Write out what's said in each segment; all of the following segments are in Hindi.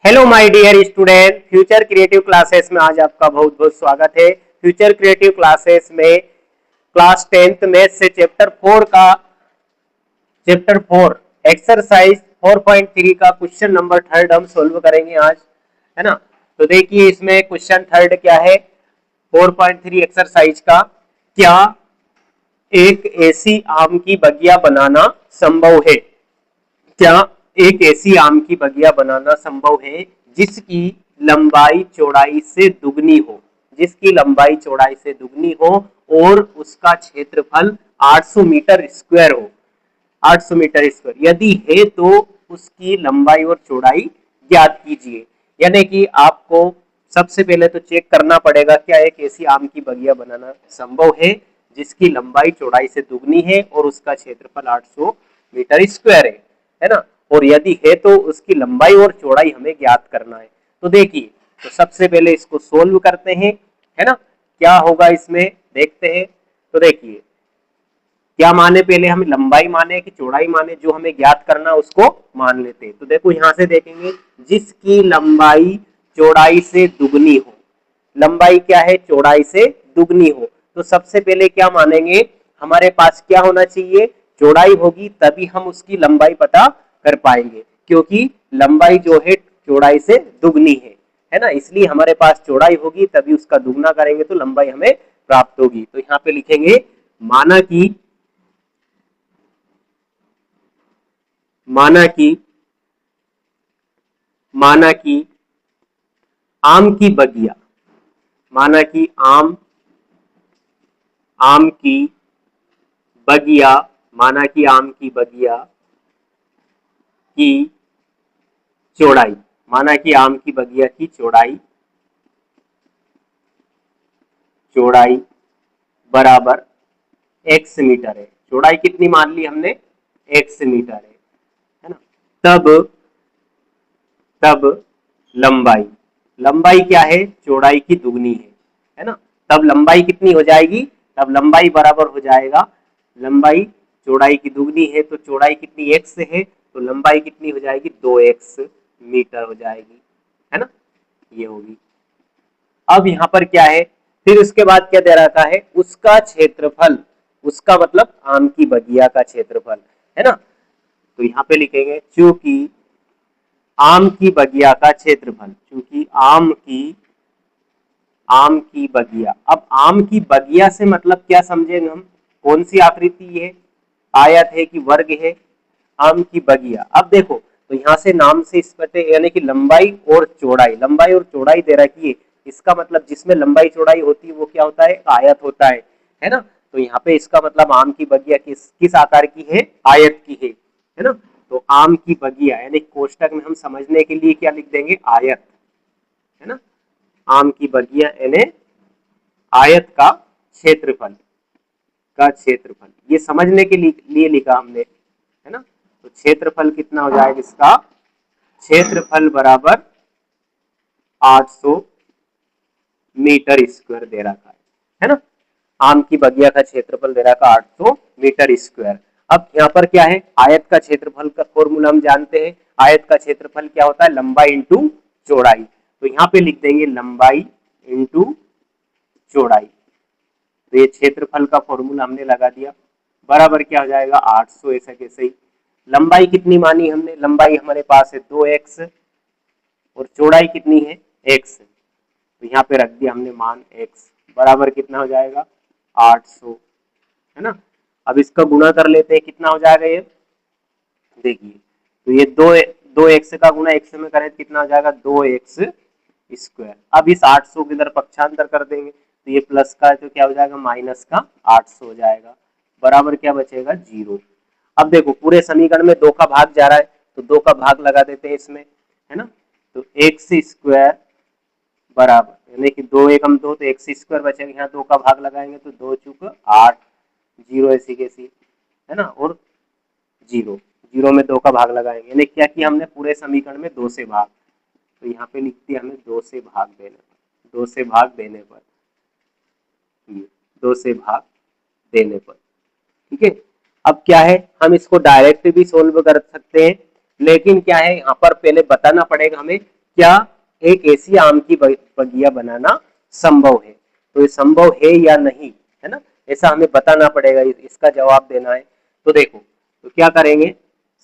Hello my dear student, future creative classes में आज आपका बहुत बहुत स्वागत है। फ्यूचर क्रिएटिव क्लासेस में क्लास 10th मैथ से चैप्टर 4 एक्सरसाइज 4.3 का क्वेश्चन नंबर 3 हम सोल्व करेंगे आज, है ना। तो देखिए इसमें क्वेश्चन 3 क्या है 4.3 एक्सरसाइज का। क्या एक ऐसी आम की बगिया बनाना संभव है? क्या एक ऐसी आम की बगिया बनाना संभव है जिसकी लंबाई चौड़ाई से दुगनी हो, जिसकी लंबाई चौड़ाई से दुगनी हो और उसका क्षेत्रफल 800 मीटर स्क्वायर हो, 800 मीटर स्क्वायर। यदि है तो उसकी लंबाई और चौड़ाई ज्ञात कीजिए। यानी कि आपको सबसे पहले तो चेक करना पड़ेगा क्या एक ऐसी आम की बगिया बनाना संभव है जिसकी लंबाई चौड़ाई से दुगनी है और उसका क्षेत्रफल 800 मीटर स्क्वायर है ना। और यदि है तो उसकी लंबाई और चौड़ाई हमें ज्ञात करना है। तो देखिए, तो सबसे पहले इसको सोल्व करते हैं, है ना। क्या होगा इसमें देखते हैं। तो देखिए क्या माने, पहले हम लंबाई माने कि चौड़ाई माने, जो हमें ज्ञात करना उसको मान लेते हैं। तो देखो यहां से देखेंगे जिसकी लंबाई चौड़ाई से दुगनी हो, लंबाई क्या है चौड़ाई से दुगनी हो। तो सबसे पहले क्या मानेंगे, हमारे पास क्या होना चाहिए, चौड़ाई होगी तभी हम उसकी लंबाई पता कर पाएंगे, क्योंकि लंबाई जो है चौड़ाई से दुगनी है ना। इसलिए हमारे पास चौड़ाई होगी तभी उसका दुगना करेंगे तो लंबाई हमें प्राप्त होगी। तो यहाँ पे लिखेंगे माना कि माना कि माना कि आम की बगिया, माना कि आम की बगिया, माना कि आम की बगिया की चौड़ाई, माना कि आम की बगिया की चौड़ाई बराबर x मीटर है। चौड़ाई कितनी मान ली हमने, x मीटर है ना। तब तब लंबाई, लंबाई क्या है चौड़ाई की दुगनी है ना। तब लंबाई कितनी हो जाएगी, तब लंबाई बराबर हो जाएगा, लंबाई चौड़ाई की दुगनी है तो चौड़ाई कितनी x है तो लंबाई कितनी हो जाएगी 2x मीटर हो जाएगी, है ना। ये होगी। अब यहाँ पर क्या है, फिर उसके बाद क्या दे रखा है, उसका क्षेत्रफल, उसका मतलब आम की बगिया का क्षेत्रफल, है ना। तो यहाँ पे लिखेंगे चूंकि आम की बगिया का क्षेत्रफल, चूंकि आम की बगिया, अब आम की बगिया से मतलब क्या समझेंगे हम, कौन सी आकृति है, आयत है कि वर्ग है, आम की बगिया। अब देखो तो यहाँ से नाम से इस पते यानी कि लंबाई और चौड़ाई, लंबाई और चौड़ाई दे रखी है, इसका मतलब जिसमें लंबाई चौड़ाई होती है वो क्या होता है, आयत होता है ना। तो यहाँ पे इसका मतलब आम की बगिया किस आकार की है, आयत की है ना। तो आम की बगिया यानी कोष्टक में हम समझने के लिए क्या लिख देंगे, आयत, है ना। आम की बगिया यानी आयत का क्षेत्रफल, ये समझने के लिए लिखा हमने, है ना। तो क्षेत्रफल कितना हो जाएगा इसका, क्षेत्रफल बराबर 800 मीटर स्क्वायर दे रखा है ना। आम की बगिया का क्षेत्रफल दे रखा 800 मीटर स्क्वायर। अब यहाँ पर क्या है, आयत का क्षेत्रफल का फॉर्मूला हम जानते हैं, आयत का क्षेत्रफल क्या होता है, लंबाई इंटू चौड़ाई। तो यहाँ पे लिख देंगे लंबाई इंटू चौड़ाई। तो ये क्षेत्रफल का फॉर्मूला हमने लगा दिया, बराबर क्या हो जाएगा 800, ऐसा कैसे ही। लंबाई कितनी मानी हमने, लंबाई हमारे पास है 2x और चौड़ाई कितनी है x, तो यहाँ पे रख दिया हमने मान x, बराबर कितना हो जाएगा 800, है ना। अब इसका गुणा कर लेते हैं, कितना हो जाएगा ये, देखिए तो ये दो एक्स का गुणा x में करें तो कितना हो जाएगा 2x स्क्वायर। अब इस 800 के इधर पक्षांतर कर देंगे तो ये प्लस का है तो क्या हो जाएगा माइनस का 800 हो जाएगा, बराबर क्या बचेगा 0। अब देखो पूरे समीकरण में 2 का भाग जा रहा है तो 2 का भाग लगा देते हैं इसमें, है ना। तो x स्क्वायर बराबर यानी कि 2 एकम 2 तो एक्स स्क्वायर बचेगा, यहाँ 2 का भाग लगाएंगे तो 2 चूक 8, 0 ऐसी कैसी, है ना। और 0, 0 में 2 का भाग लगाएंगे यानी क्या किया हमने पूरे समीकरण में 2 से भाग, तो यहाँ पे लिख दिया हमने 2 से भाग देने पर, 2 से भाग देने पर, ये 2 से भाग देने पर, ठीक है। अब क्या है, हम इसको डायरेक्ट भी सोल्व कर सकते हैं, लेकिन क्या है यहाँ पर पहले बताना पड़ेगा हमें क्या एक ऐसी आम की बगिया बनाना संभव है? तो ये संभव है या नहीं, है ना, ऐसा हमें बताना पड़ेगा, इसका जवाब देना है। तो देखो, तो क्या करेंगे,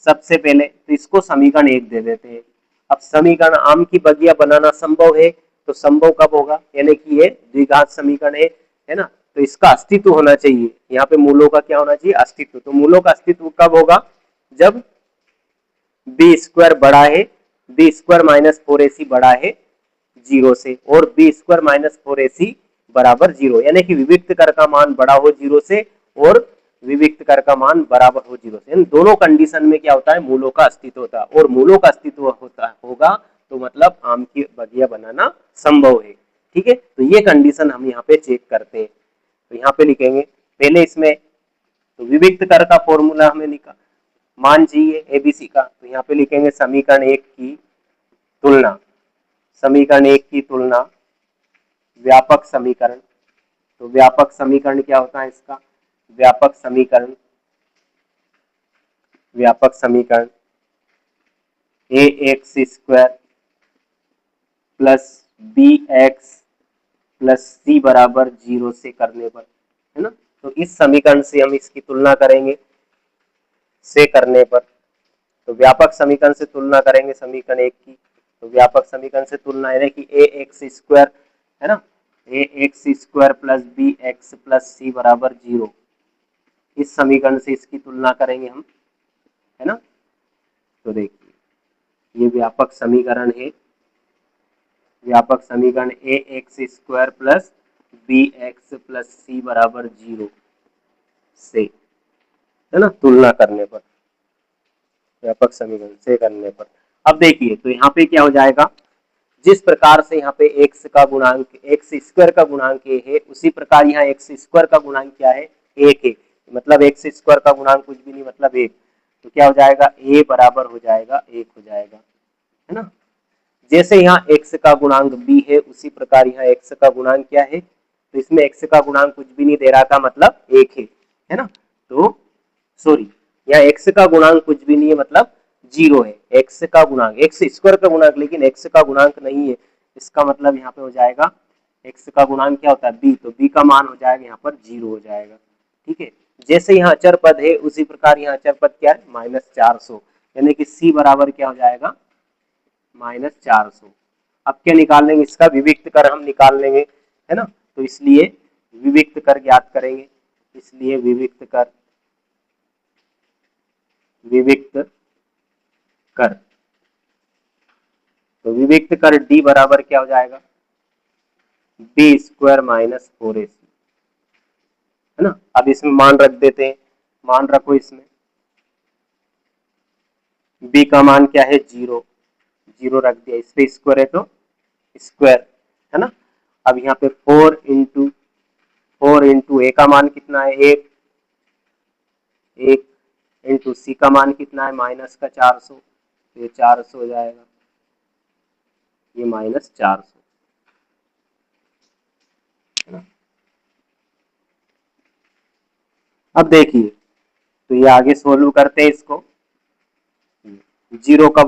सबसे पहले तो इसको समीकरण 1 दे देते हैं। अब समीकरण आम की बगिया बनाना संभव है, तो संभव कब होगा, यानी कि ये द्विघात समीकरण है ना, तो इसका अस्तित्व होना चाहिए। यहाँ पे मूलों का क्या होना चाहिए, अस्तित्व। तो मूलों का अस्तित्व कब होगा, जब बी स्क्वायर बड़ा है, बी स्क्वायर माइनस 4ac बड़ा है 0 से, और बी स्क्वायर माइनस 4ac बराबर 0, यानी कि विविक्त कर का मान बड़ा हो 0 से और विविक्त कर का मान बराबर हो 0 से। इन दोनों कंडीशन में क्या होता है, मूलों का अस्तित्व होता है, और मूलों का अस्तित्व होता होगा तो मतलब आम की बगिया बनाना संभव है। ठीक है, तो ये कंडीशन हम यहाँ पे चेक करते हैं। तो यहाँ पे लिखेंगे पहले इसमें, तो विविक्त कर का फॉर्मूला हमें निकाल मान चाहिए एबीसी का, तो यहाँ पे लिखेंगे समीकरण 1 की तुलना, समीकरण 1 की तुलना व्यापक समीकरण। तो व्यापक समीकरण क्या होता है इसका, व्यापक समीकरण, व्यापक समीकरण A X square plus B X plus C बराबर 0 से करने पर, है ना, तो इस समीकरण से हम इसकी तुलना करेंगे, से करने पर, तो व्यापक समीकरण से तुलना करेंगे समीकरण 1 की, तो व्यापक समीकरण से तुलना है कि ए एक्स स्क्वायर, है ना, A X square plus B X plus C बराबर 0, इस समीकरण से इसकी तुलना करेंगे हम, है ना। तो देखिए ये व्यापक समीकरण है, व्यापक समीकरण A X square plus B X plus C बराबर 0 से, है ना, तुलना करने पर, व्यापक समीकरण से करने पर। अब देखिए तो यहाँ पे क्या हो जाएगा, जिस प्रकार से यहाँ पे x का गुणांक एक्स स्क्वायर का गुणांक a है, उसी प्रकार यहाँ एक्स स्क्वायर का गुणांक क्या है, 1 है, मतलब एक्स स्क्वायर का गुणांक कुछ भी नहीं मतलब 1, तो क्या हो जाएगा, a बराबर हो जाएगा 1 हो जाएगा, है ना। जैसे यहाँ x का गुणांक b है, उसी प्रकार यहाँ x का गुणांक क्या है, तो इसमें x का गुणांक कुछ भी नहीं दे रहा था मतलब 1 है ना, तो सॉरी यहाँ x का गुणांक कुछ भी नहीं है मतलब 0 है, x का गुणांक एक्स स्क्वायर का गुणांक, लेकिन x का गुणांक नहीं है, इसका मतलब यहाँ पे हो जाएगा x का गुणांक क्या होता है b, तो b का मान हो जाएगा यहाँ पर 0 हो जाएगा। ठीक है, जैसे यहाँ अचर पद है उसी प्रकार यहाँ अचर पद क्या है, -400, यानी कि c बराबर क्या हो जाएगा, -400। अब क्या निकाल लेंगे, इसका विविक्त कर हम निकाल लेंगे, है ना, तो इसलिए विविक्त कर ज्ञात करेंगे, इसलिए विविक्त कर, विविक्त कर, तो विविक्त कर d बराबर क्या हो जाएगा, बी स्क्वायर माइनस 4ac, है ना। अब इसमें मान रख देते हैं, मान रखो इसमें b का मान क्या है 0, 0 रख दिया, इस पे स्क्वायर है तो स्क्वायर, है ना। अब यहाँ पे 4 इंटू ए का मान कितना है 1, 1 इंटू सी का मान कितना है माइनस का 400, तो ये 400 हो जाएगा, ये -400, है ना। अब देखिए तो ये आगे सोल्व करते हैं इसको, 0 का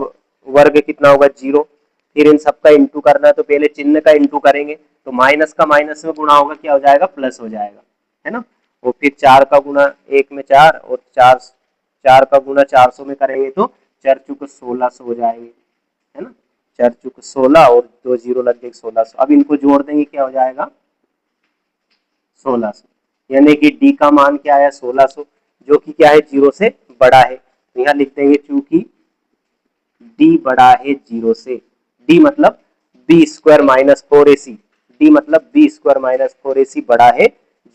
वर्ग कितना होगा 0, फिर इन सबका इंटू करना है तो पहले चिन्ह का इंटू करेंगे, तो माइनस का माइनस में गुणा होगा क्या हो जाएगा, प्लस हो जाएगा, है ना। और फिर 4 का गुणा 1 में 4, और 4 का गुणा 400 में करेंगे तो 4 चुक 1600 हो जाएंगे, है ना, 4 चुक 16 और 2 0 लग गए 1600। अब इनको जोड़ देंगे क्या हो जाएगा 1600, यानी कि डी का मान क्या है 1600, जो कि क्या है 0 से बड़ा है, तो यहाँ लिख देंगे चूंकि डी बड़ा है 0 से, डी मतलब B square minus 4ac, D मतलब बी स्क्वायर माइनस 4ac बड़ा है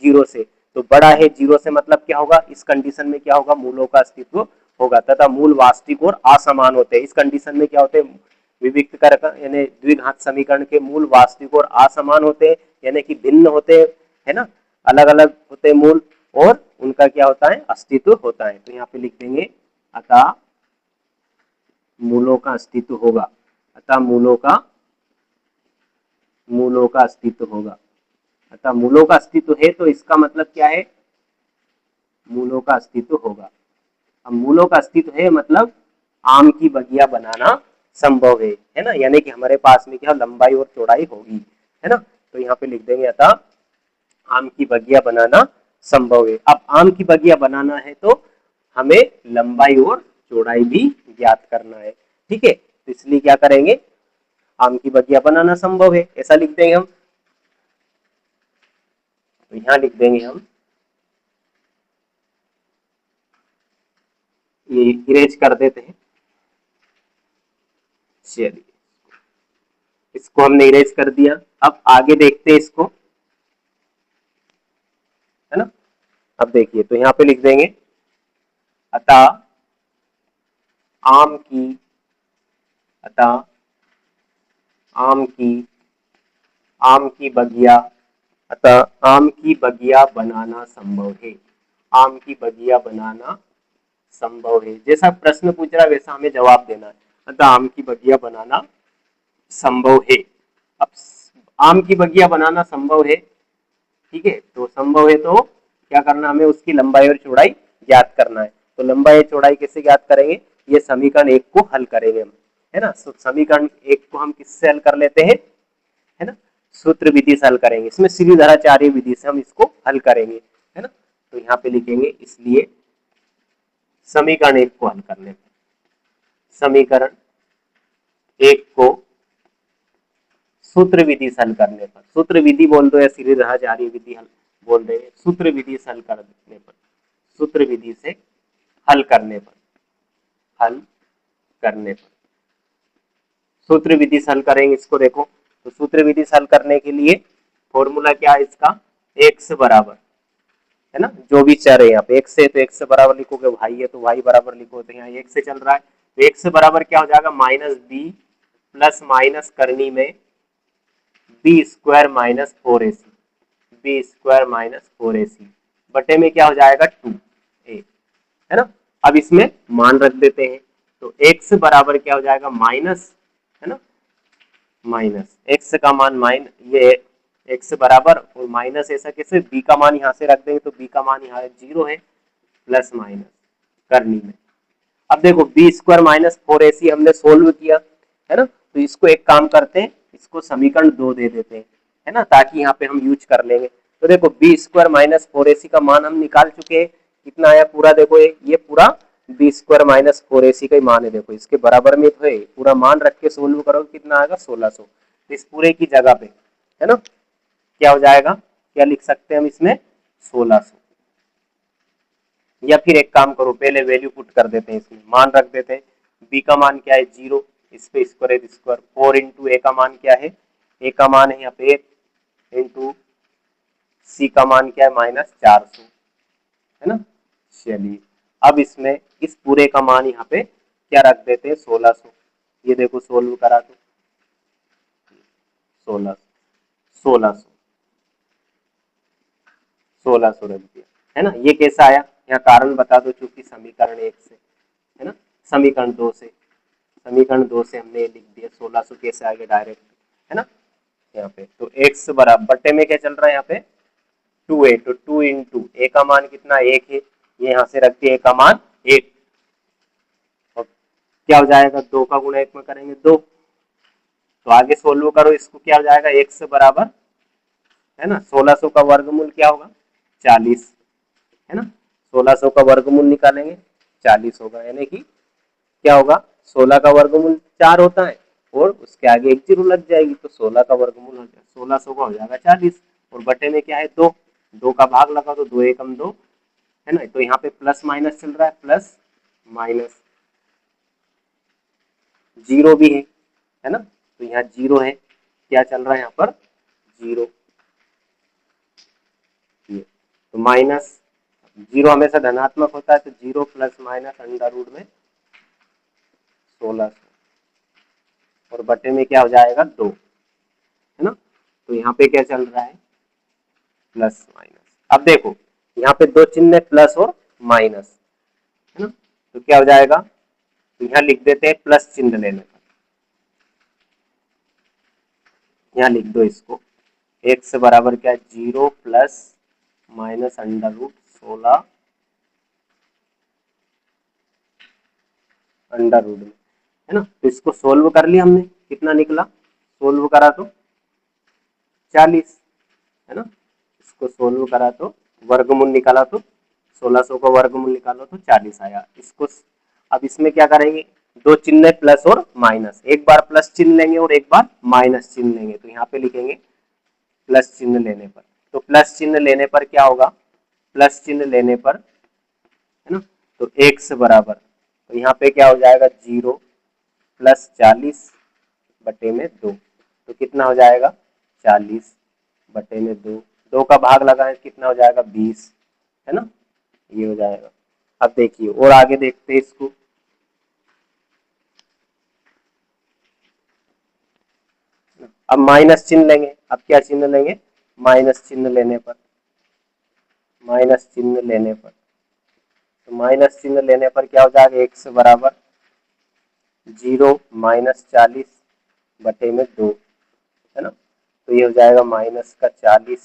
0 से, तो बड़ा है 0 से मतलब क्या होगा, इस कंडीशन में क्या होगा, मूलों का अस्तित्व होगा तथा मूल वास्तविक और असमान होते हैं। इस कंडीशन में क्या होते हैं, विविक्त कारक यानी द्विघात समीकरण के मूल वास्तविक और असमान होते हैं, यानी कि भिन्न होते हैं, है ना, अलग अलग होते हैं मूल, और उनका क्या होता है, अस्तित्व होता है। तो यहाँ पे लिख देंगे अतः मूलों का अस्तित्व होगा, अतः मूलों का अस्तित्व होगा, अतः मूलों का अस्तित्व है, तो इसका मतलब क्या है, मूलों का अस्तित्व होगा। अब मूलों का अस्तित्व है मतलब आम की बगिया बनाना संभव है ना, यानी कि हमारे पास में क्या लंबाई और चौड़ाई होगी, है ना। तो यहाँ पे लिख देंगे अतः आम की बगिया बनाना संभव है। अब आम की बगिया बनाना है तो हमें लंबाई और चौड़ाई भी ज्ञात करना है, ठीक है। तो इसलिए क्या करेंगे, आम की बगिया बनाना संभव है ऐसा लिख देंगे हम। तो यहाँ लिख देंगे हम, ये इरेज कर देते हैं, चलिए इसको हमने इरेज कर दिया। अब आगे देखते हैं इसको, है ना। अब देखिए तो यहाँ पे लिख देंगे अतः आम की अतः आम की आम की बगिया अतः आम की बगिया बनाना संभव है। आम की बगिया बनाना संभव है, जैसा प्रश्न पूछ रहा है वैसा हमें जवाब देना है। अतः आम की बगिया बनाना संभव है। अब आम की बगिया बनाना संभव है, ठीक है। तो संभव है तो क्या करना, हमें उसकी लंबाई और चौड़ाई ज्ञात करना है। तो लंबाई और चौड़ाई कैसे ज्ञात करेंगे, ये समीकरण एक को हल करेंगे हम, है ना। समीकरण एक को हम किससे हल कर लेते हैं, है ना, सूत्र विधि से हल करेंगे। इसमें श्रीधराचार्य विधि से हम इसको हल करेंगे, है ना। तो यहाँ पे लिखेंगे इसलिए समीकरण एक को हल करने पर, समीकरण एक को सूत्र विधि से हल करने पर, सूत्र विधि बोल दो या श्रीधराचार्य विधि हल बोल रहे हैं, सूत्र विधि से हल करने पर, सूत्र विधि से हल करने पर, हल करने पर सूत्र विधि से हल करेंगे इसको। देखो तो सूत्र विधि से हल करने के लिए फॉर्मूला क्या है इसका, x बराबर, है ना, जो भी चर है यहाँ पे x है तो x बराबर लिखोगे, y है तो y बराबर लिखो। तो यहाँ x से चल रहा है तो x बराबर क्या हो जाएगा, माइनस बी प्लस माइनस करनी में B square minus 4ac, B square minus 4ac बटे में क्या हो जाएगा 2a, है ना। अब इसमें मान रख देते हैं तो x बराबर क्या हो जाएगा माइनस, है ना, माइनस x का मान ये x बराबर और माइनस ऐसा कैसे, b का मान यहाँ से रख देंगे तो b का मान यहाँ 0 है, प्लस माइनस करनी में। अब देखो बी स्क्वायर माइनस 4ac हमने सोल्व किया, है ना। तो इसको एक काम करते हैं, इसको समीकरण 2 दे देते हैं, है ना, ताकि यहाँ पे हम यूज कर लेंगे। तो देखो बी स्क्वायर माइनस 4ac का मान हम निकाल चुके हैं, कितना आया पूरा, देखो ये पूरा बी स्क्वायर माइनस 4ac का ही मान है। देखो इसके बराबर में तो है, पूरा मान रख के सोल्व करो कितना आएगा 1600। इस पूरे की जगह पे, है ना, क्या हो जाएगा, क्या लिख सकते हैं हम इसमें 1600। या फिर एक काम करो, पहले वैल्यू पुट कर देते हैं, इसमें मान रख देते हैं। बी का मान क्या है 0, इस पे स्क्वायर स्क्वायर 4 इंटू ए का मान क्या है, ए का मान है यहाँ पे 1 इंटू सी का मान क्या है माइनस 400, है ना। चलिए अब इसमें इस पूरे का मान यहाँ पे क्या रख देते हैं 1600। ये देखो सोल्व करा तो 1600 रख दिया, है ना। ये कैसा आया, यहाँ कारण बता दो, चूंकि समीकरण एक से, है ना, समीकरण दो से, समीकरण 2 से हमने लिख दिया 1600 कैसे आ गया डायरेक्ट, है ना। यहाँ पे तो x बराबर बट्टे में क्या चल रहा है यहाँ पे 2a, तो 2 इंटू ए का मान कितना 1 है, ये यहाँ से रख दिया, ए का मान 1, और क्या हो जाएगा 2 का गुणा 1 में करेंगे 2। तो आगे सोल्व करो इसको, क्या हो जाएगा x बराबर, है ना, 1600 का वर्गमूल क्या होगा 40, है ना। 1600 का वर्गमूल निकालेंगे 40 होगा, यानी कि क्या होगा 16 का वर्गमूल 4 होता है और उसके आगे एक जीरो लग जाएगी, तो 16 का वर्गमूल 1600 का हो जाएगा 40, और बटे में क्या है 2, 2 का भाग लगा तो 2 एकम 2, है ना। तो यहाँ पे प्लस माइनस चल रहा है, प्लस माइनस, जीरो भी है ना, तो यहाँ जीरो है, क्या चल रहा है यहाँ पर जीरो, तो माइनस, जीरो हमेशा धनात्मक होता है, तो zero plus minus under root में 1600, और बटे में क्या हो जाएगा 2, है ना। तो यहाँ पे क्या चल रहा है प्लस माइनस। अब देखो यहाँ पे दो चिन्ह है, प्लस और माइनस, है ना। तो क्या हो जाएगा, तो यहाँ लिख देते हैं प्लस चिन्ह लेने पर, यहाँ लिख दो इसको, x बराबर क्या 0 plus minus under root 16 under root में, है ना। तो इसको सोल्व कर लिया हमने, कितना निकला, सोल्व करा तो 40, है ना। इसको सोल्व करा तो वर्गमूल निकाला तो 1600 का वर्गमूल निकालो तो 40 आया। इसको अब इसमें क्या करेंगे, दो चिन्ह प्लस और माइनस, एक बार प्लस चिन्ह लेंगे और एक बार माइनस चिन्ह लेंगे। तो यहाँ पे लिखेंगे प्लस चिन्ह लेने पर, तो प्लस चिन्ह लेने पर क्या होगा, प्लस चिन्ह लेने पर, है ना, तो x बराबर, तो यहाँ पे क्या हो जाएगा 0 प्लस 40 बटे में 2, तो कितना हो जाएगा 40 बटे में 2, 2 का भाग लगाएं कितना हो जाएगा 20, है ना, ये हो जाएगा। अब देखिए और आगे देखते हैं इसको, अब माइनस चिन्ह लेंगे, अब क्या चिन्ह लेंगे, माइनस चिन्ह लेने पर, माइनस चिन्ह लेने पर, तो माइनस चिन्ह लेने पर क्या हो जाएगा x बराबर 0 माइनस 40 बटे में 2, है ना, तो ये हो जाएगा माइनस का 40,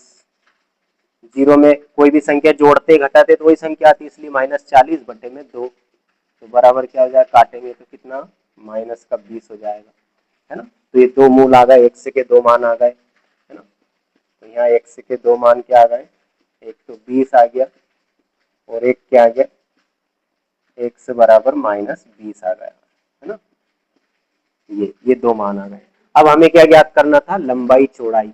0 में कोई भी संख्या जोड़ते घटाते तो वही संख्या आती है, इसलिए माइनस 40 बटे में 2, तो बराबर क्या हो जाएगा, काटेंगे तो कितना माइनस का 20 हो जाएगा, है ना। तो ये दो मूल आ गए, x के दो मान आ गए, है ना। तो यहाँ x के दो मान क्या आ गए, एक तो 20 आ गया और एक क्या आ गया, x बराबर माइनस 20 आ गया, है ना। ये दो मान आ गए। अब हमें क्या ज्ञात करना था, लंबाई चौड़ाई,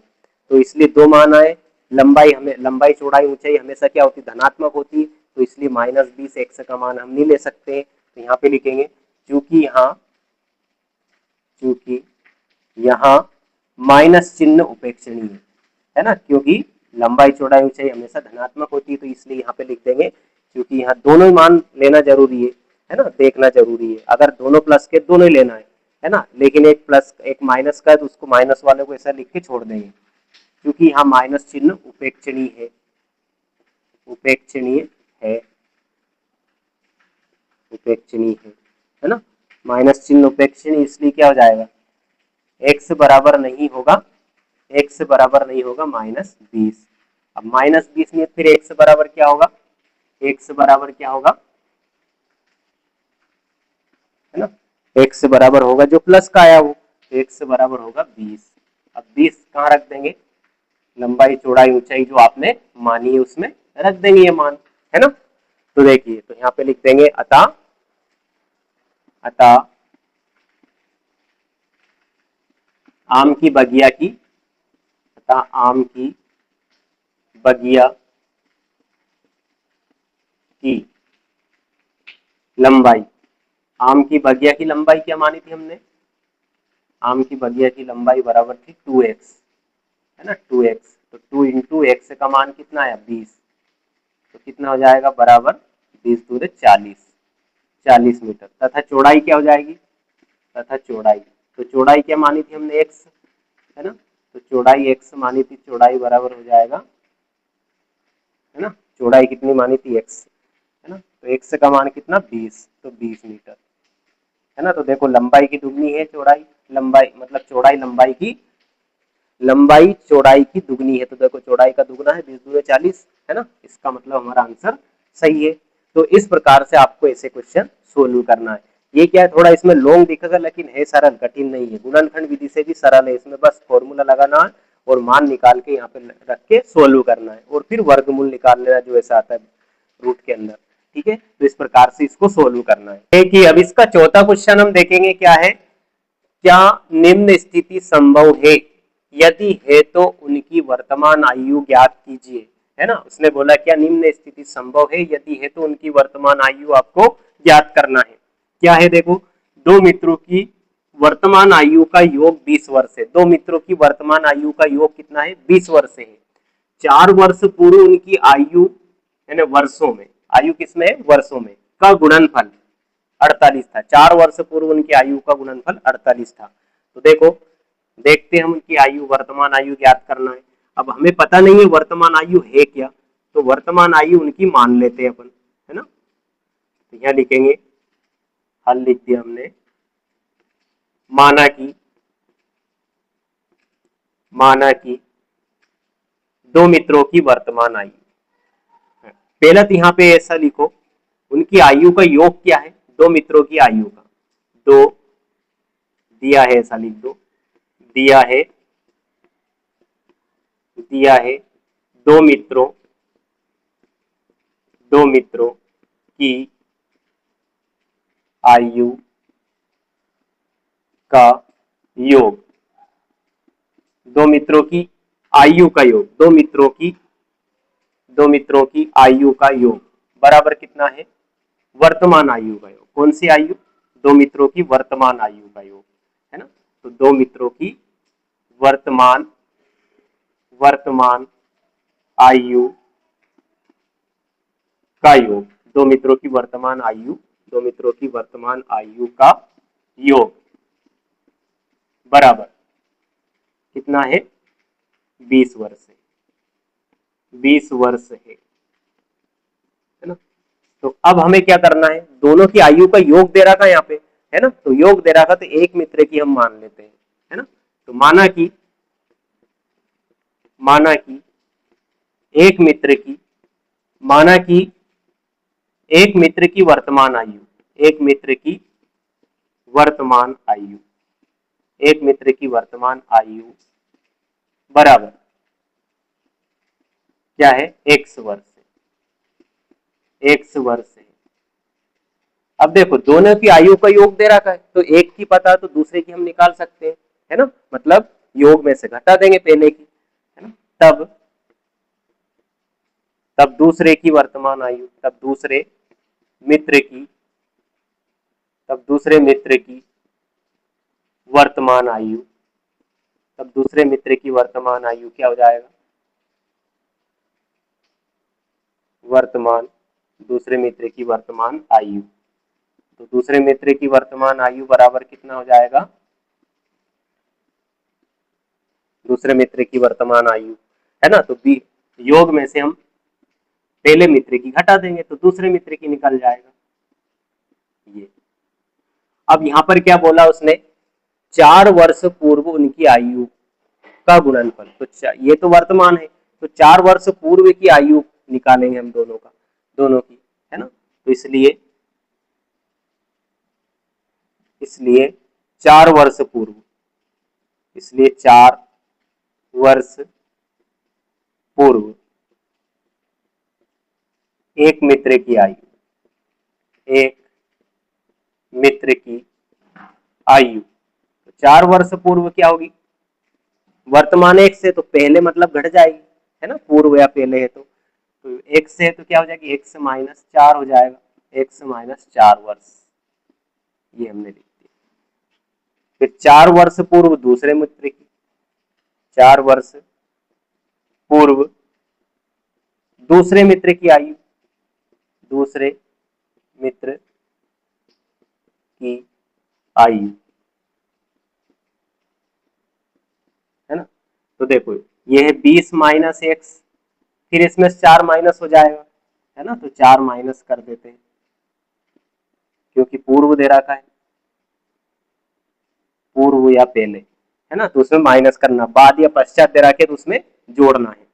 तो इसलिए दो मान आए, लंबाई हमें, लंबाई चौड़ाई ऊंचाई हमेशा क्या होती है, धनात्मक होती है, तो इसलिए माइनस 20 x का मान हम नहीं ले सकते, तो यहाँ पे लिखेंगे चूंकि यहाँ माइनस चिन्ह उपेक्षणीय है ना, क्योंकि लंबाई चौड़ाई ऊंचाई हमेशा धनात्मक होती है, तो इसलिए यहाँ पे लिख देंगे क्योंकि यहाँ दोनों ही मान लेना जरूरी है ना, देखना जरूरी है, अगर दोनों प्लस के दोनों ही लेना है ना, लेकिन एक प्लस एक माइनस का है तो उसको माइनस वाले को ऐसा लिख के छोड़ देंगे, क्योंकि यहाँ माइनस चिन्ह उपेक्षणीय है, उपेक्षणीय है, उपेक्षणीय है ना, माइनस चिन्ह उपेक्षणीय, इसलिए क्या हो जाएगा, x बराबर नहीं होगा, x बराबर नहीं होगा माइनस 20, अब माइनस 20 में फिर x बराबर क्या होगा, x बराबर क्या होगा, है ना, x बराबर होगा जो प्लस का आया वो, x बराबर होगा 20, अब 20 कहाँ रख देंगे, लंबाई चौड़ाई ऊंचाई जो आपने मानी है उसमें रख देंगे ये मान, है ना। तो देखिए तो यहाँ पे लिख देंगे अतः आम की बगिया की, अतः आम की बगिया की लंबाई, आम की बगिया की लंबाई क्या मानी थी हमने, आम की बगिया की लंबाई बराबर थी 2x, है ना, 2x, तो 2 इंटू एक्स का मान कितना आया 20, तो कितना हो जाएगा बराबर 20 दूर 40 मीटर, तथा चौड़ाई क्या हो जाएगी, तथा चौड़ाई, तो चौड़ाई क्या मानी थी हमने x, है ना, तो चौड़ाई x मानी थी, चौड़ाई बराबर हो जाएगा, है ना, चौड़ाई कितनी मानी थी x, है ना, तो x का मान कितना 20, तो 20 मीटर, है ना। तो देखो लंबाई की दुगनी है चौड़ाई, लंबाई मतलब चौड़ाई लंबाई चौड़ाई की दुगनी है, तो देखो चौड़ाई का दुगना है 20 दूनी 40, है ना, इसका मतलब हमारा आंसर सही है। तो इस प्रकार से आपको ऐसे क्वेश्चन सोल्व करना है, ये क्या है थोड़ा इसमें लॉन्ग दिखेगा लेकिन है सरल, कठिन नहीं है, गुणनखंड विधि से भी सरल है, इसमें बस फॉर्मूला लगाना है और मान निकाल के यहाँ पे रख के सोल्व करना है और फिर वर्गमूल निकाल लेना जो ऐसा आता है रूट के अंदर, ठीक है। तो इस प्रकार से इसको सोल्व करना है। देखिए अब इसका चौथा क्वेश्चन हम देखेंगे क्या है, क्या निम्न स्थिति संभव है, यदि है तो उनकी वर्तमान आयु ज्ञात कीजिए, है ना, उसने बोला क्या निम्न स्थिति संभव है, यदि है तो उनकी वर्तमान आयु आपको ज्ञात करना है। क्या है देखो, दो मित्रों की वर्तमान आयु का योग 20 वर्ष है, दो मित्रों की वर्तमान आयु का योग कितना है 20 वर्ष है, 4 वर्ष पूर्व उनकी आयु, है ना, वर्षों में, आयु किसमें वर्षों में, का गुणनफल 48 था, 4 वर्ष पूर्व उनकी आयु का गुणनफल 48 था। तो देखो देखते हैं हम उनकी आयु, वर्तमान आयु ज्ञात करना है। अब हमें पता नहीं है वर्तमान आयु है क्या, तो वर्तमान आयु उनकी मान लेते हैं अपन, है ना, तो यहाँ लिखेंगे, हल लिख दिया हमने, माना की दो मित्रों की वर्तमान आयु, पहला तो यहाँ पे ऐसा लिखो, उनकी आयु का योग क्या है, दो मित्रों की आयु का, दो दिया है, ऐसा लिख दो, दिया है दो मित्रों की आयु का योग, दो मित्रों की आयु का योग, दो मित्रों की आयु का योग बराबर कितना है, वर्तमान आयु का योग। कौन सी आयु, दो मित्रों की वर्तमान आयु का योग, है ना। तो दो मित्रों की वर्तमान आयु का योग, दो मित्रों की वर्तमान आयु का योग बराबर कितना है, 20 वर्ष है, 20 वर्ष है ना। तो अब हमें क्या करना है, दोनों की आयु का योग दे रखा है यहाँ पे, है ना। तो योग दे रखा, तो एक मित्र की हम मान लेते हैं, है ना। तो माना कि एक मित्र की वर्तमान आयु, एक मित्र की वर्तमान आयु बराबर क्या है, x वर्ष है। अब देखो दोनों की आयु का योग दे रखा है, तो एक की पता तो दूसरे की हम निकाल सकते हैं, है ना। मतलब योग में से घटा देंगे पहले की, है ना। तब दूसरे की वर्तमान आयु, तब दूसरे मित्र की वर्तमान आयु, क्या हो जाएगा, दूसरे मित्र की वर्तमान आयु। तो दूसरे मित्र की वर्तमान आयु बराबर कितना हो जाएगा, दूसरे मित्र की वर्तमान आयु, है ना। तो योग में से हम पहले मित्र की घटा देंगे तो दूसरे मित्र की निकल जाएगा ये। अब यहां पर क्या बोला उसने, 4 वर्ष पूर्व उनकी आयु का गुणनफल, तो ये तो वर्तमान है, तो 4 वर्ष पूर्व की आयु निकालेंगे हम दोनों की, है ना। तो इसलिए 4 वर्ष पूर्व, 4 वर्ष पूर्व एक मित्र की आयु, तो 4 वर्ष पूर्व क्या होगी, वर्तमान एक से, तो पहले मतलब घट जाएगी, है ना, पूर्व या पहले है तो एक से तो क्या हो जाएगी, x माइनस 4 हो जाएगा, x माइनस 4 वर्ष, ये हमने लिख दिया। फिर 4 वर्ष पूर्व दूसरे मित्र की, 4 वर्ष पूर्व दूसरे मित्र की आयु, दूसरे मित्र की आयु, है ना। तो देखो ये है 20 माइनस एक्स, फिर इसमें 4 माइनस हो जाएगा, है ना। तो 4 माइनस कर देते हैं क्योंकि पूर्व दे रखा है, पूर्व या पहले, है ना। तो उसमें माइनस करना, बाद या पश्चात दे रखे तो उसमें जोड़ना है।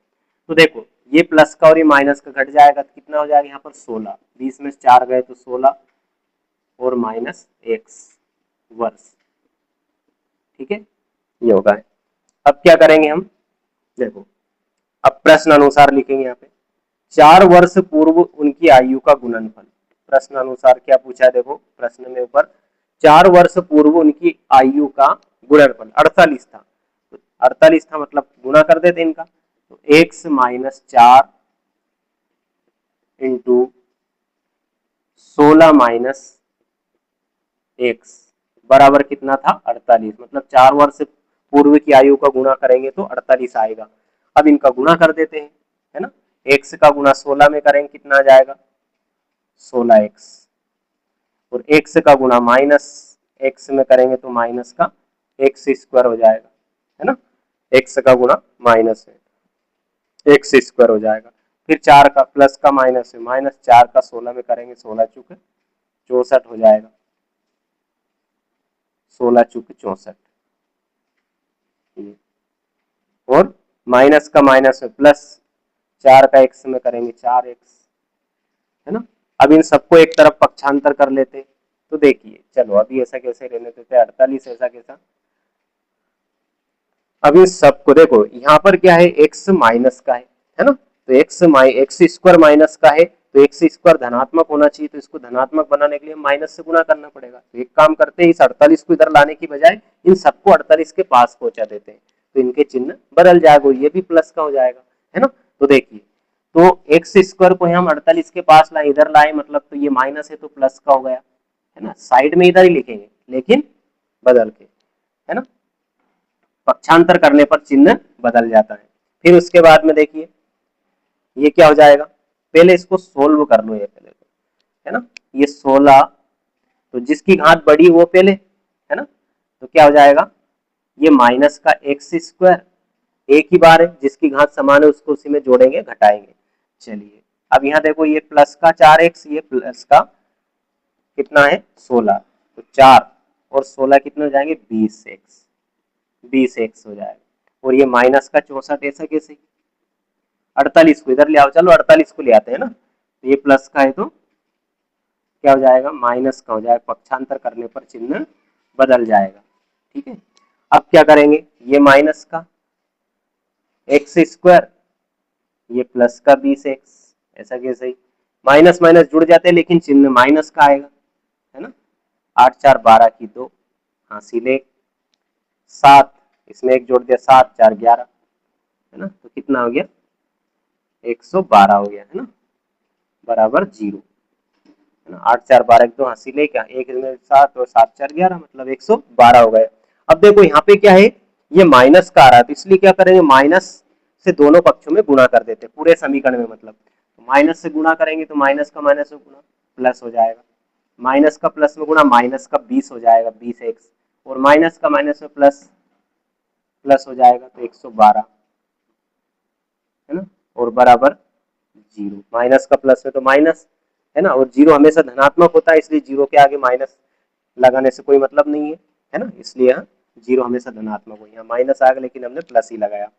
तो देखो ये प्लस का और ये माइनस का घट जाएगा तो कितना हो जाएगा यहाँ पर 16, 20 में 4 गए तो 16 और माइनस एक्स वर्ष, ठीक है, ये होगा। अब क्या करेंगे हम, देखो अब प्रश्न अनुसार लिखेंगे यहाँ पे, 4 वर्ष पूर्व उनकी आयु का गुणनफल, प्रश्न अनुसार क्या पूछा है, देखो प्रश्न में ऊपर 4 वर्ष पूर्व उनकी आयु का गुणनफल 48 था, तो 48 था मतलब गुणा कर देते इनका, तो x minus 4 into 16 minus x बराबर कितना था 48, मतलब 4 वर्ष पूर्व की आयु का गुणा करेंगे तो 48 आएगा। अब इनका गुणा कर देते हैं, है ना, x का गुणा 16 में करेंगे कितना आ जाएगा 16x, और x का गुणा माइनस x में करेंगे तो माइनस का x स्क्वायर हो जाएगा, है ना, x का गुणा माइनस है x स्क्वायर हो जाएगा। फिर 4 का प्लस का माइनस है, माइनस 4 का 16 में करेंगे 16 चुके 64 हो जाएगा, 16 चुके 64, और माइनस का माइनस है प्लस 4 का x में करेंगे 4x, है ना। अब इन सबको एक तरफ पक्षांतर कर लेते, तो देखिए चलो अभी ऐसा कैसे रहने देते हैं, 48 ऐसा कैसा। अब इस सबको देखो यहाँ पर क्या है, x माइनस का है ना, तो एक्स स्क्वायर माइनस का है, तो एक्स स्क्वायर धनात्मक होना चाहिए, तो इसको धनात्मक बनाने के लिए माइनस से गुना करना पड़ेगा। तो एक काम करते हैं, इस 48 को इधर लाने की बजाय इन सबको 48 के पास पहुंचा देते हैं, तो इनके चिन्ह बदल जाएगा, ये भी प्लस का हो जाएगा, है ना। तो देखिए, तो एक्स स्क्वायर को हम 48 के पास लाए, इधर लाए, मतलब तो ये माइनस है तो प्लस का हो गया, है ना। साइड में इधर ही लिखेंगे लेकिन बदल के, है ना, पक्षांतर करने पर चिन्ह बदल जाता है। फिर उसके बाद में देखिए ये क्या हो जाएगा, पहले इसको सोल्व कर लो, ये पहले तो, है ना, ये 16, तो जिसकी घात बड़ी वो पहले, है ना, तो क्या हो जाएगा, ये माइनस का एक्स स्क्वायर एक ही बार है, जिसकी घात समान है उसको उसी में जोड़ेंगे घटाएंगे। चलिए अब यहाँ देखो, ये प्लस का 4x, ये प्लस का कितना है 16, तो 4 और 16 कितने हो जाएंगे 20x हो जाएगा, और ये माइनस का 64 ऐसा कैसे, 48 को इधर ले आओ, चलो 48 को ले आते हैं ना, तो ये प्लस का है तो क्या हो जाएगा माइनस का हो जाएगा, पक्षांतर करने पर चिन्ह बदल जाएगा, ठीक है। अब क्या करेंगे, ये माइनस का एक्स स्क्वायर, ये प्लस का 20x, ऐसा कैसे, माइनस माइनस जुड़ जाते हैं लेकिन चिन्ह माइनस का आएगा, है ना। 8 4 12 की 2 हासिल 1, 7 इसमें एक जोड़ दिया, 7 4 11, है ना, तो कितना हो गया 112 हो गया, है ना, बराबर 0, है ना। 8 4 12 2 हासिल है क्या, एक इसमें 7 और 7 4 11, मतलब 112 हो गया। अब देखो यहाँ पे क्या है, ये माइनस का आ रहा है, तो इसलिए क्या करेंगे, माइनस से दोनों पक्षों में गुणा कर देते पूरे समीकरण में, मतलब माइनस से गुणा करेंगे तो माइनस का माइनस में गुणा प्लस हो जाएगा, माइनस का प्लस में गुणा माइनस का 20 हो जाएगा 20x, और माइनस का माइनस में प्लस प्लस हो जाएगा तो 112, है ना, और बराबर 0, माइनस का प्लस में तो माइनस, है ना, और 0 हमेशा धनात्मक होता है, इसलिए 0 के आगे माइनस लगाने से कोई मतलब नहीं है ना, इसलिए यहाँ 0 हमेशा धनात्मक हो, यहाँ माइनस आ गया लेकिन हमने प्लस ही लगाया।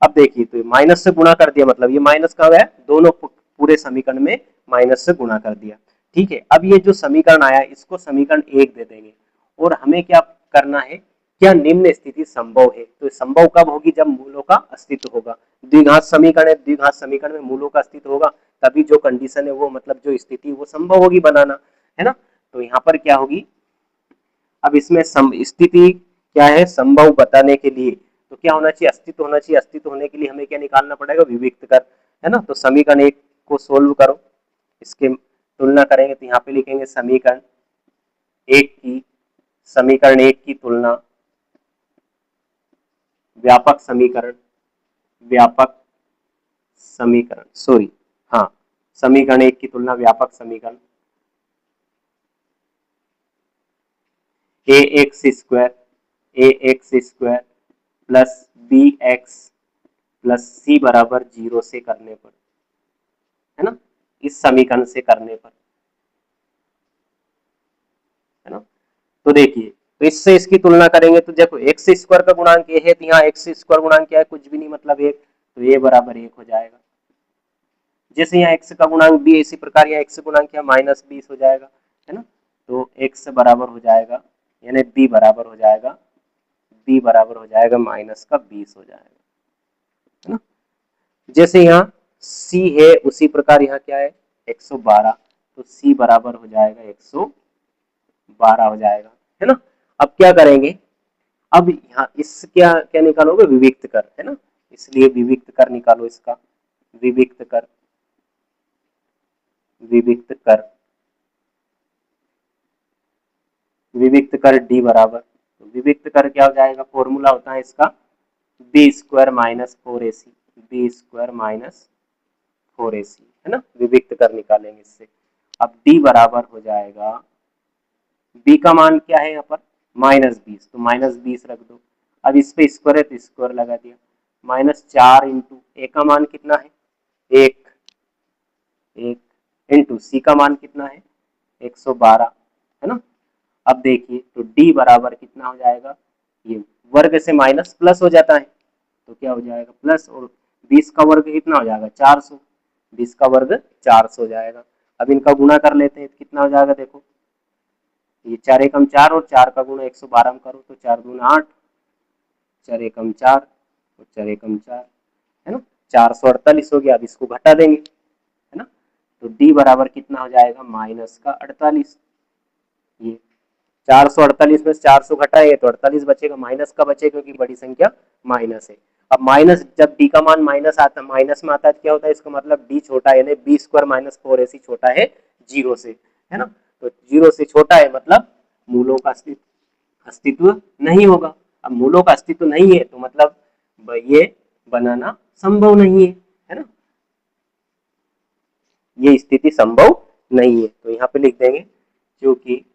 अब देखिए, तो माइनस से गुणा कर दिया, मतलब ये माइनस कहाँ गया, दोनों पूरे समीकरण में माइनस से गुणा कर दिया, ठीक है। अब ये जो समीकरण आया इसको समीकरण 1 दे देंगे, और हमें क्या करना है, क्या निम्न स्थिति संभव है, तो संभव कब होगी, जब मूलों का अस्तित्व होगा, द्विघात समीकरण है, द्विघात समीकरण में मूलों का अस्तित्व होगा, तभी जो कंडीशन है वो, मतलब जो स्थिति वो संभव होगी बनाना, है ना। तो यहाँ पर क्या होगी, अब इसमें स्थिति क्या है, संभव बताने के लिए तो क्या होना चाहिए, अस्तित्व होना चाहिए, अस्तित्व होने के लिए हमें क्या निकालना पड़ेगा, विविक्त कर, है ना। तो समीकरण 1 को सोल्व करो, इसके तुलना करेंगे, तो यहाँ पे लिखेंगे समीकरण 1 की तुलना व्यापक समीकरण सॉरी, हाँ, समीकरण 1 की तुलना व्यापक समीकरण ax square plus bx plus c बराबर 0 से करने पर, है ना, इस समीकरण से करने पर, है ना। तो देखिए, तो इससे इसकी तुलना करेंगे, तो देखो एक्स स्क्वायर का गुणांक ये है, तो यहाँ एक्स स्क्वायर गुणांक क्या है, कुछ भी नहीं, मतलब 1, तो ये बराबर 1 हो जाएगा। जैसे यहाँ x का गुणांक b, इसी प्रकार यहाँ x गुणांक क्या -20 हो जाएगा, है ना। तो x बराबर हो जाएगा, यानी b बराबर हो जाएगा माइनस का 20 हो जाएगा, है ना। जैसे यहाँ c है उसी प्रकार यहाँ क्या है 112, तो c बराबर हो जाएगा 112 हो जाएगा, है ना। अब क्या करेंगे, अब यहाँ इस क्या क्या निकालोगे, विविक्त कर, है ना, इसलिए विविक्त कर निकालो, इसका विविक्त कर डी बराबर, तो विविक्त कर क्या हो जाएगा, फॉर्मूला होता है इसका बी स्क्वायर माइनस 4ac, है ना, विविक्त कर निकालेंगे इससे। अब डी बराबर हो जाएगा, बी का मान क्या है यहाँ पर -20, तो -20 रख दो, अब इस पे स्क्वायर है तो स्क्वायर लगा दिया, -4 इंटू ए का मान कितना है 1 इंटू सी का मान कितना है 112, है ना। अब देखिए, तो d बराबर कितना हो जाएगा, ये वर्ग से माइनस प्लस हो जाता है, तो क्या हो जाएगा प्लस, और 20 का वर्ग कितना हो जाएगा 400, 20 का वर्ग 400 हो जाएगा। अब इनका गुणा कर लेते हैं, तो कितना हो जाएगा, देखो ये 4 एकम 4 और 4 का गुणा 112 में करो तो 4 दूना 8, 4 एकम 4 और 4 एकम 4, है ना, 448 हो गया। अब इसको घटा देंगे, है ना, तो डी बराबर कितना हो जाएगा, माइनस का 48। ये 448 में 400 घटाएंगे तो 48 बचेगा, माइनस का बचेगा क्योंकि बड़ी संख्या माइनस है। अब माइनस, जब डी का मान माइनस आता, माइनस में आता है क्या होता है, इसका मतलब डी छोटा है, यानी बी स्क्वायर माइनस 4ac छोटा है जीरो से, है ना, तो जीरो से छोटा है मतलब मूलों का अस्तित्व नहीं होगा। अब मूलों का अस्तित्व नहीं है तो मतलब ये बनाना संभव नहीं है ना, ये स्थिति संभव नहीं है। तो यहाँ पे लिख देंगे क्योंकि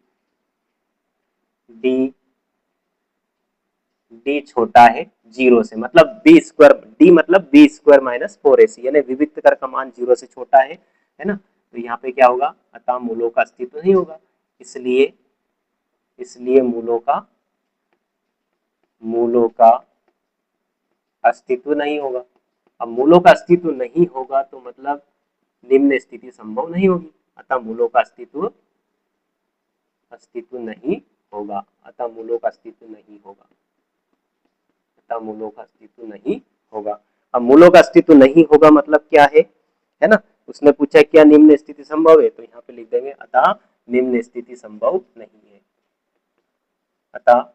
डी छोटा है जीरो से, मतलब बी स्क्वायर, डी मतलब बी स्क्वायर माइनस 4ac, यानी विविक्त कर का मान जीरो से छोटा है ना, तो यहाँ पे क्या होगा, अतः मूलों का अस्तित्व नहीं होगा। इसलिए मूलों का अस्तित्व नहीं होगा। अब मूलों का अस्तित्व नहीं होगा तो मतलब निम्न स्थिति संभव नहीं होगी, अतः मूलों का अस्तित्व नहीं होगा, अतः मूलों का अस्तित्व नहीं होगा, अतः मूलों का अस्तित्व नहीं होगा। अब मूलों का अस्तित्व नहीं होगा मतलब क्या है ना, उसने पूछा क्या निम्न स्थिति संभव है, तो यहाँ पे लिख देंगे अतः निम्न स्थिति संभव नहीं है, अतः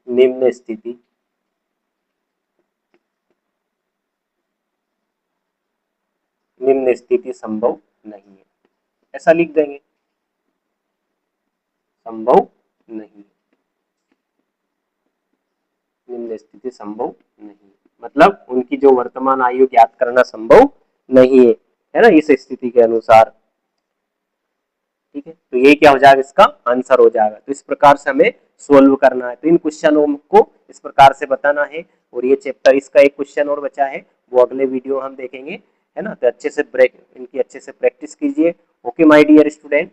निम्न स्थिति संभव नहीं है, ऐसा लिख देंगे, संभव नहीं, निम्न स्थिति संभव नहीं, मतलब उनकी जो वर्तमान आयु ज्ञात करना संभव नहीं है ना, इस स्थिति के अनुसार। ठीक है, तो ये क्या हो जाएगा, इसका आंसर हो जाएगा। तो इस प्रकार से हमें सोल्व करना है, तो इन क्वेश्चनों को इस प्रकार से बताना है। और ये चैप्टर, इसका एक क्वेश्चन और बचा है, वो अगले वीडियो हम देखेंगे, है ना, तो अच्छे से इनकी अच्छे से प्रैक्टिस कीजिए। Okay my dear student.